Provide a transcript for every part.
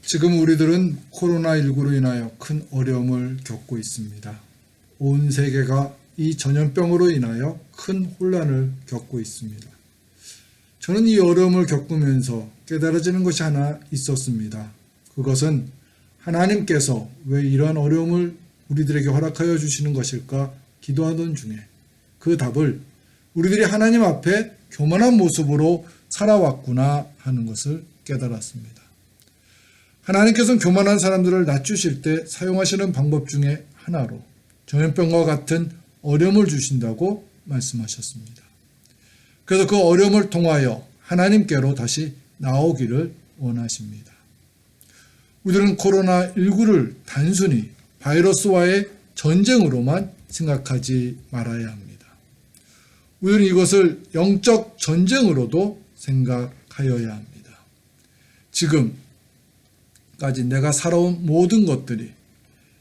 지금 우리들은 코로나19로 인하여 큰 어려움을 겪고 있습니다. 온 세계가 이 전염병으로 인하여 큰 혼란을 겪고 있습니다. 저는 이 어려움을 겪으면서 깨달아지는 것이 하나 있었습니다. 그것은 하나님께서 왜 이러한 어려움을 우리들에게 허락하여 주시는 것일까 기도하던 중에 그 답을 우리들이 하나님 앞에 교만한 모습으로 살아왔구나 하는 것을 깨달았습니다. 하나님께서는 교만한 사람들을 낮추실 때 사용하시는 방법 중에 하나로 전염병과 같은 어려움을 주신다고 말씀하셨습니다. 그래서 그 어려움을 통하여 하나님께로 다시 나오기를 원하십니다. 우리들은 코로나19를 단순히 바이러스와의 전쟁으로만 생각하지 말아야 합니다. 우리는 이것을 영적 전쟁으로도 생각하여야 합니다. 지금까지 내가 살아온 모든 것들이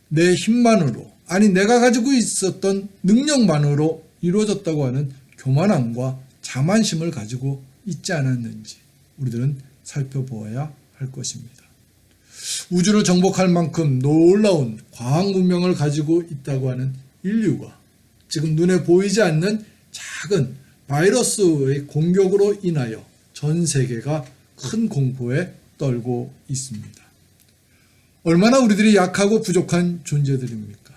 내 힘만으로, 아니 내가 가지고 있었던 능력만으로 이루어졌다고 하는 교만함과 자만심을 가지고 있지 않았는지 우리들은 살펴보아야 할 것입니다. 우주를 정복할 만큼 놀라운 과학 문명을 가지고 있다고 하는 인류가 지금 눈에 보이지 않는 작은 바이러스의 공격으로 인하여 전 세계가 큰 공포에 떨고 있습니다. 얼마나 우리들이 약하고 부족한 존재들입니까?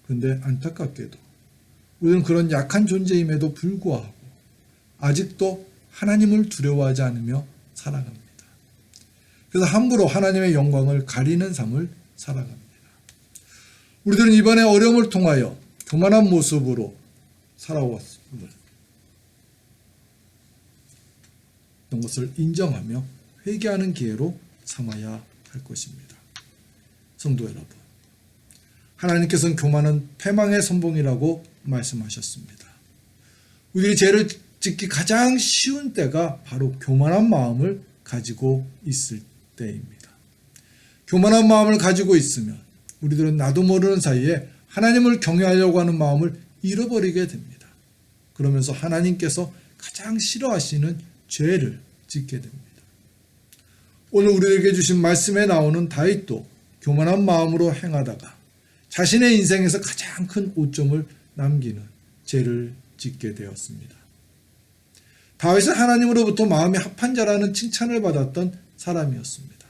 그런데 안타깝게도 우리는 그런 약한 존재임에도 불구하고 아직도 하나님을 두려워하지 않으며 살아갑니다. 그래서 함부로 하나님의 영광을 가리는 삶을 살아갑니다. 우리들은 이번에 어려움을 통하여 교만한 모습으로 살아왔음을 이런 것을 인정하며 회개하는 기회로 삼아야 할 것입니다. 성도 여러분, 하나님께서는 교만은 패망의 선봉이라고 말씀하셨습니다. 우리들이 죄를 짓기 가장 쉬운 때가 바로 교만한 마음을 가지고 있을 때입니다. 교만한 마음을 가지고 있으면 우리들은 나도 모르는 사이에 하나님을 경외하려고 하는 마음을 잃어버리게 됩니다. 그러면서 하나님께서 가장 싫어하시는 죄를 짓게 됩니다. 오늘 우리에게 주신 말씀에 나오는 다윗도 교만한 마음으로 행하다가 자신의 인생에서 가장 큰 오점을 남기는 죄를 짓게 되었습니다. 다윗은 하나님으로부터 마음이 합한 자라는 칭찬을 받았던 사람이었습니다.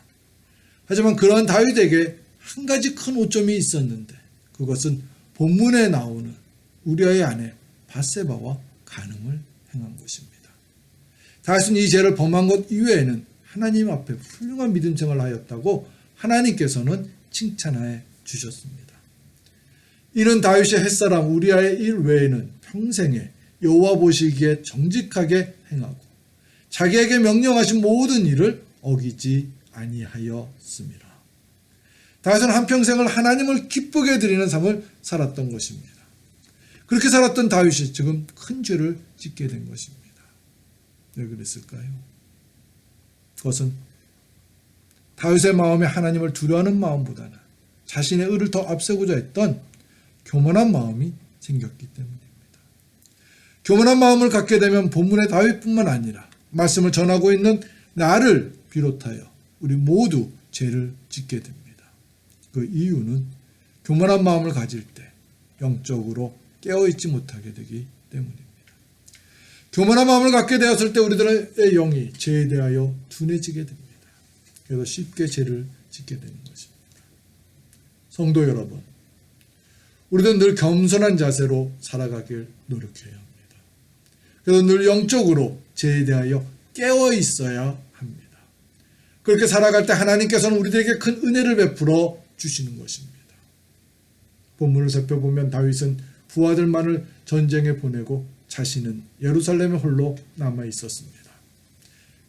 하지만 그러한 다윗에게 한 가지 큰 오점이 있었는데 그것은 본문에 나오는 우리아의 아내 밧세바와 간음을 행한 것입니다. 다윗은 이 죄를 범한 것 이외에는 하나님 앞에 훌륭한 믿음 생활을 하였다고 하나님께서는 칭찬해 주셨습니다. 이는 다윗의 햇사람 우리아의 일 외에는 평생에 여호와 보시기에 정직하게 행하고 자기에게 명령하신 모든 일을 어기지 아니하였습니다. 다윗은 한평생을 하나님을 기쁘게 드리는 삶을 살았던 것입니다. 그렇게 살았던 다윗이 지금 큰 죄를 짓게 된 것입니다. 왜 그랬을까요? 그것은 다윗의 마음에 하나님을 두려워하는 마음보다는 자신의 의를 더 앞세우고자 했던 교만한 마음이 생겼기 때문입니다. 교만한 마음을 갖게 되면 본문의 다윗뿐만 아니라 말씀을 전하고 있는 나를 비롯하여 우리 모두 죄를 짓게 됩니다. 그 이유는 교만한 마음을 가질 때 영적으로 깨어있지 못하게 되기 때문입니다. 교만한 마음을 갖게 되었을 때 우리들의 영이 죄에 대하여 둔해지게 됩니다. 그래서 쉽게 죄를 짓게 되는 것입니다. 성도 여러분, 우리는 늘 겸손한 자세로 살아가길 노력해야 합니다. 그래서 늘 영적으로 죄에 대하여 깨어 있어야 합니다. 그렇게 살아갈 때 하나님께서는 우리들에게 큰 은혜를 베풀어 주시는 것입니다. 본문을 살펴보면 다윗은 부하들만을 전쟁에 보내고 자신은 예루살렘에 홀로 남아 있었습니다.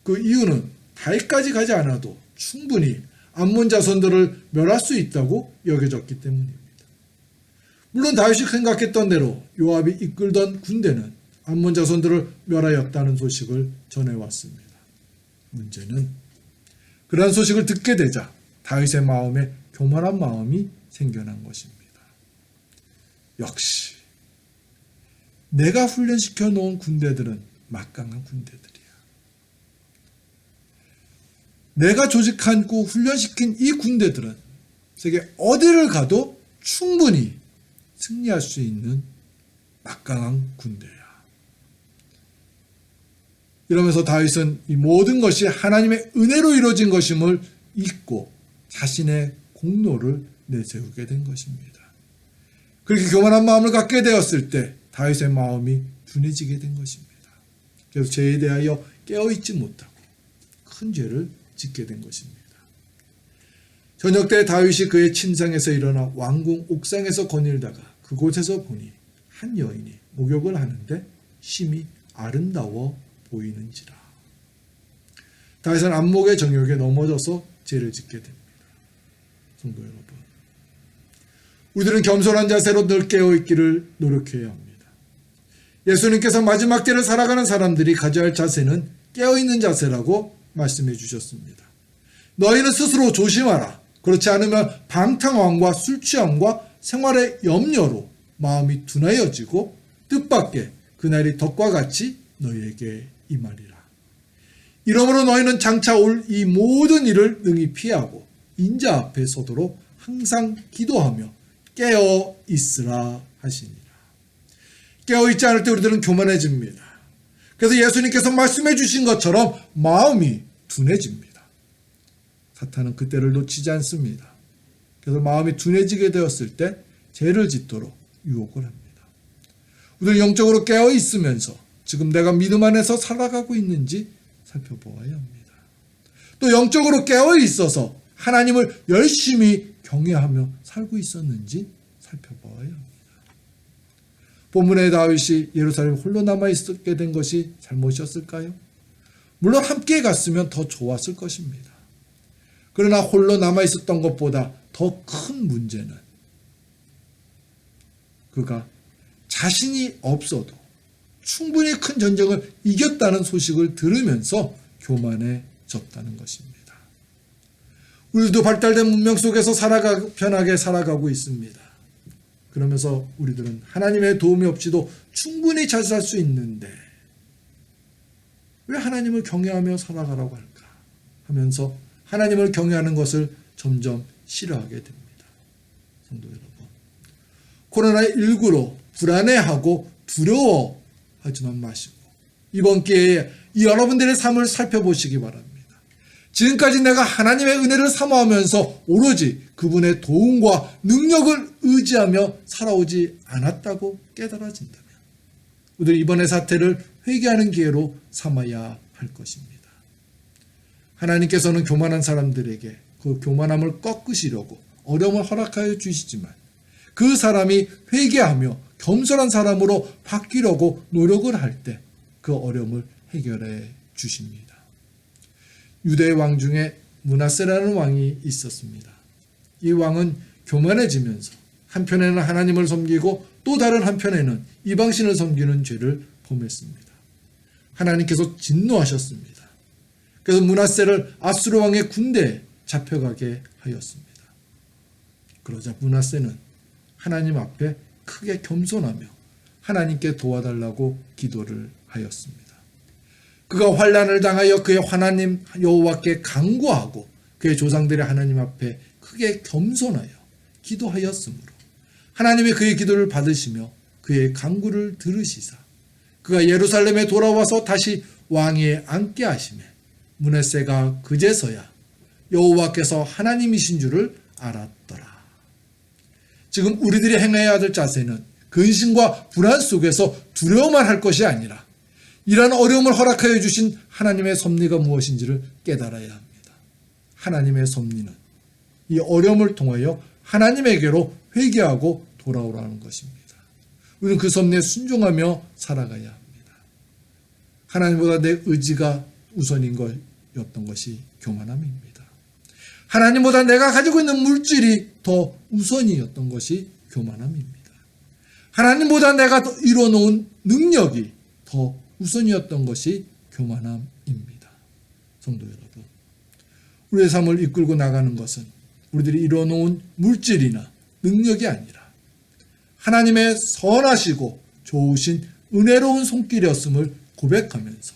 그 이유는 다윗까지 가지 않아도 충분히 암몬 자손들을 멸할 수 있다고 여겨졌기 때문입니다. 물론 다윗이 생각했던 대로 요압이 이끌던 군대는 암몬 자손들을 멸하였다는 소식을 전해왔습니다. 문제는 그러한 소식을 듣게 되자 다윗의 마음에 교만한 마음이 생겨난 것입니다. 역시 내가 훈련시켜 놓은 군대들은 막강한 군대들이야. 내가 조직하고 훈련시킨 이 군대들은 세계 어디를 가도 충분히 승리할 수 있는 막강한 군대야. 이러면서 다윗은 이 모든 것이 하나님의 은혜로 이루어진 것임을 잊고 자신의 공로를 내세우게 된 것입니다. 그렇게 교만한 마음을 갖게 되었을 때 다윗의 마음이 둔해지게 된 것입니다. 그래서 죄에 대하여 깨어있지 못하고 큰 죄를 짓게 된 것입니다. 저녁 때 다윗이 그의 침상에서 일어나 왕궁 옥상에서 거닐다가 그곳에서 보니 한 여인이 목욕을 하는데 심히 아름다워 보이는지라. 다윗은 안목의 정욕에 넘어져서 죄를 짓게 됩니다. 성도 여러분, 우리들은 겸손한 자세로 늘 깨어있기를 노력해야 합니다. 예수님께서 마지막 때를 살아가는 사람들이 가져야 할 자세는 깨어있는 자세라고 말씀해 주셨습니다. 너희는 스스로 조심하라. 그렇지 않으면 방탕함과 술취함과 생활의 염려로 마음이 둔하여지고 뜻밖의 그날이 덕과 같이 너희에게 임하리라. 이러므로 너희는 장차 올 이 모든 일을 능히 피하고 인자 앞에 서도록 항상 기도하며 깨어 있으라 하시니라. 깨어 있지 않을 때 우리들은 교만해집니다. 그래서 예수님께서 말씀해 주신 것처럼 마음이 둔해집니다. 사탄은 그때를 놓치지 않습니다. 그래서 마음이 둔해지게 되었을 때 죄를 짓도록 유혹을 합니다. 우리는 영적으로 깨어 있으면서 지금 내가 믿음 안에서 살아가고 있는지 살펴보아야 합니다. 또 영적으로 깨어 있어서 하나님을 열심히 경외하며 살고 있었는지 살펴보아야 합니다. 본문의 다윗이 예루살렘 홀로 남아 있게 된 것이 잘못이었을까요? 물론 함께 갔으면 더 좋았을 것입니다. 그러나 홀로 남아 있었던 것보다 더 큰 문제는 그가 자신이 없어도 충분히 큰 전쟁을 이겼다는 소식을 들으면서 교만해졌다는 것입니다. 우리도 발달된 문명 속에서 편하게 살아가고 있습니다. 그러면서 우리들은 하나님의 도움이 없이도 충분히 잘 살 수 있는데 왜 하나님을 경외하며 살아가라고 할까 하면서 하나님을 경외하는 것을 점점 싫어하게 됩니다. 성도 여러분, 코로나19로 불안해하고 두려워하지만 마시고 이번 기회에 이 여러분들의 삶을 살펴보시기 바랍니다. 지금까지 내가 하나님의 은혜를 사모하면서 오로지 그분의 도움과 능력을 의지하며 살아오지 않았다고 깨달아진다면 우리는 이번의 사태를 회개하는 기회로 삼아야 할 것입니다. 하나님께서는 교만한 사람들에게 그 교만함을 꺾으시려고 어려움을 허락하여 주시지만 그 사람이 회개하며 겸손한 사람으로 바뀌려고 노력을 할 때 그 어려움을 해결해 주십니다. 유대의 왕 중에 므낫세라는 왕이 있었습니다. 이 왕은 교만해지면서 한편에는 하나님을 섬기고 또 다른 한편에는 이방신을 섬기는 죄를 범했습니다. 하나님께서 진노하셨습니다. 그래서 므낫세를 아수르 왕의 군대에 잡혀가게 하였습니다. 그러자 므낫세는 하나님 앞에 크게 겸손하며 하나님께 도와달라고 기도를 하였습니다. 그가 환난을 당하여 그의 하나님 여호와께 간구하고 그의 조상들의 하나님 앞에 크게 겸손하여 기도하였으므로 하나님이 그의 기도를 받으시며 그의 간구를 들으시사 그가 예루살렘에 돌아와서 다시 왕위에 앉게 하시매 므낫세가 그제서야 여호와께서 하나님이신 줄을 알았더라. 지금 우리들이 행해야 될 자세는 근심과 불안 속에서 두려워만 할 것이 아니라 이러한 어려움을 허락하여 주신 하나님의 섭리가 무엇인지를 깨달아야 합니다. 하나님의 섭리는 이 어려움을 통하여 하나님에게로 회개하고 돌아오라는 것입니다. 우리는 그 섭리에 순종하며 살아가야 합니다. 하나님보다 내 의지가 우선인 것이었던 것이 교만함입니다. 하나님보다 내가 가지고 있는 물질이 더 우선이었던 것이 교만함입니다. 하나님보다 내가 이뤄놓은 능력이 더 우선이었던 것이 교만함입니다. 성도 여러분, 우리의 삶을 이끌고 나가는 것은 우리들이 이뤄놓은 물질이나 능력이 아니라 하나님의 선하시고 좋으신 은혜로운 손길이었음을 고백하면서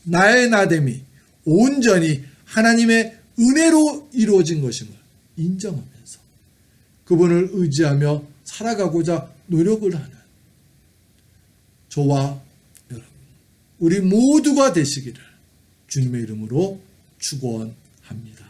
나의 나됨이 온전히 하나님의 은혜로 이루어진 것임을 인정하면서 그분을 의지하며 살아가고자 노력을 하는 저와 여러분, 우리 모두가 되시기를 주님의 이름으로 축원합니다.